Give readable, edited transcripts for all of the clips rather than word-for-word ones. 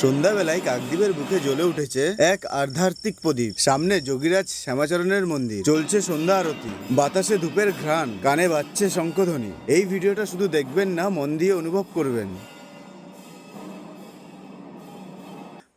সন্ধ্যাবেলায় কাকদ্বীপের বুকে জ্বলে উঠেছে এক আধ্যাত্মিক প্রদীপ। সামনে যোগীরাজ শ্যামাচরণের মন্দির, চলছে সন্ধ্যা আরতি, বাতাসে ধূপের ঘ্রাণ, কানে বাজছে শঙ্খধ্বনি। এই ভিডিওটা শুধু দেখবেন না, মন দিয়ে অনুভব করবেন।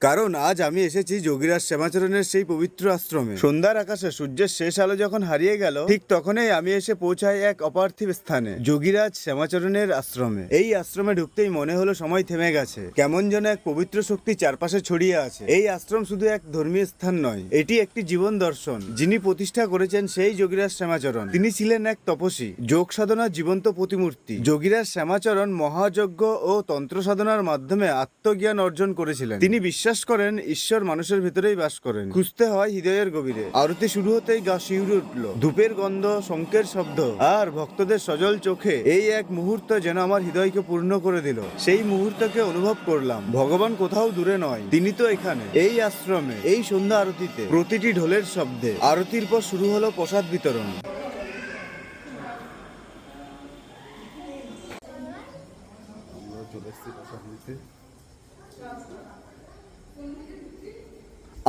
কারণ আজ আমি এসেছি যোগীরাজ শ্যামাচরণের সেই পবিত্র আশ্রমে। সন্ধ্যার আকাশে সূর্যের শেষ আলো যখন হারিয়ে গেল, ঠিক তখনই আমি এসে পৌঁছাই এক অপার্থিব স্থানে, যোগীরাজ শ্যামাচরণের আশ্রমে। এই আশ্রমে ঢুকতেই মনে হলো সময় থেমে গেছে, কেমন যেন এক পবিত্র শক্তি চারপাশে ছড়িয়ে আছে। এই আশ্রম শুধু এক ধর্মীয় স্থান নয়, এটি একটি জীবন দর্শন। যিনি প্রতিষ্ঠা করেছেন সেই যোগীরাজ শ্যামাচরণ, তিনি ছিলেন এক তপস্বী, যোগ সাধনার জীবন্ত প্রতিমূর্তি। যোগীরাজ শ্যামাচরণ মহাযজ্ঞ ও তন্ত্র সাধনার মাধ্যমে আত্মজ্ঞান অর্জন করেছিলেন। তিনি বিশ্বাস করেন ঈশ্বর মানুষের ভিতরেই বাস করেন, খুঁজতে হয় হৃদয়ের গভীরে। আরতি শুরু হতেই গা শিউরে উঠল, ধূপের গন্ধ, শঙ্খের শব্দ আর ভক্তদের সজল চোখে। এই এক মুহূর্ত যেন আমার হৃদয়কে পূর্ণ করে দিল। সেই মুহূর্তকে অনুভব করলাম, ভগবান কোথাও দূরে নয়, তিনি তো এখানে, এই আশ্রমে, এই সন্ধ্যা আরতিতে, প্রতিটি ঢোলের শব্দে। আরতির পর শুরু হলো প্রসাদ বিতরণ।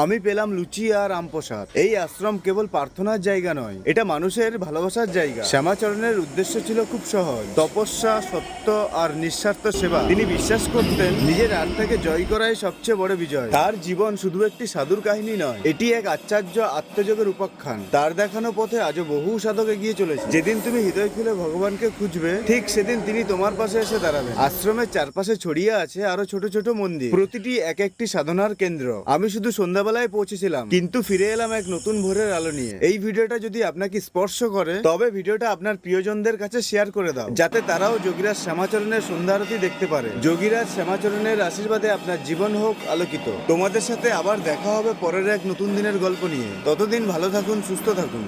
আমি পেলাম লুচি আর আমপ্রসাদ। এই আশ্রম কেবল প্রার্থনার জায়গা নয়, এটা মানুষের ভালোবাসার জায়গা। শ্যামাচরণের উদ্দেশ্য ছিল খুব সহজ, তপস্যা, সত্য আর নিঃস্বার্থ সেবা। তিনি বিশ্বাস করতেন নিজের আত্মাকে জয় করাই সবচেয়ে বড় বিজয়। তার জীবন শুধু একটি সাধুর কাহিনী নয়, এটি এক আশ্চর্য আত্মযোগের উপাখ্যান। তার দেখানো পথে আজও বহু সাধক এগিয়ে চলেছে। যেদিন তুমি হৃদয় খুলে ভগবানকে খুঁজবে, ঠিক সেদিন তিনি তোমার পাশে এসে দাঁড়াবেন। আশ্রমের চারপাশে ছড়িয়ে আছে আরো ছোট ছোট মন্দির, প্রতিটি এক একটি সাধনার কেন্দ্র। আমি শুধু সন্ধ্যাবেলায় পৌঁছেছিলাম, কিন্তু ফিরে এলাম এক নতুন ভোরের আলো নিয়ে। এই ভিডিওটা যদি আপনাকে স্পর্শ করে, তবে ভিডিওটা আপনার প্রিয়জনদের কাছে শেয়ার করে দাও, যাতে তারাও যোগীরাজ শ্যামাচরণের সন্ধ্যা আরতি দেখতে পারে। যোগীরাজ শ্যামাচরণের আশীর্বাদে আপনার জীবন হোক আলোকিত। তোমাদের সাথে আবার দেখা হবে পরের এক নতুন দিনের গল্প নিয়ে। ততদিন ভালো থাকুন, সুস্থ থাকুন।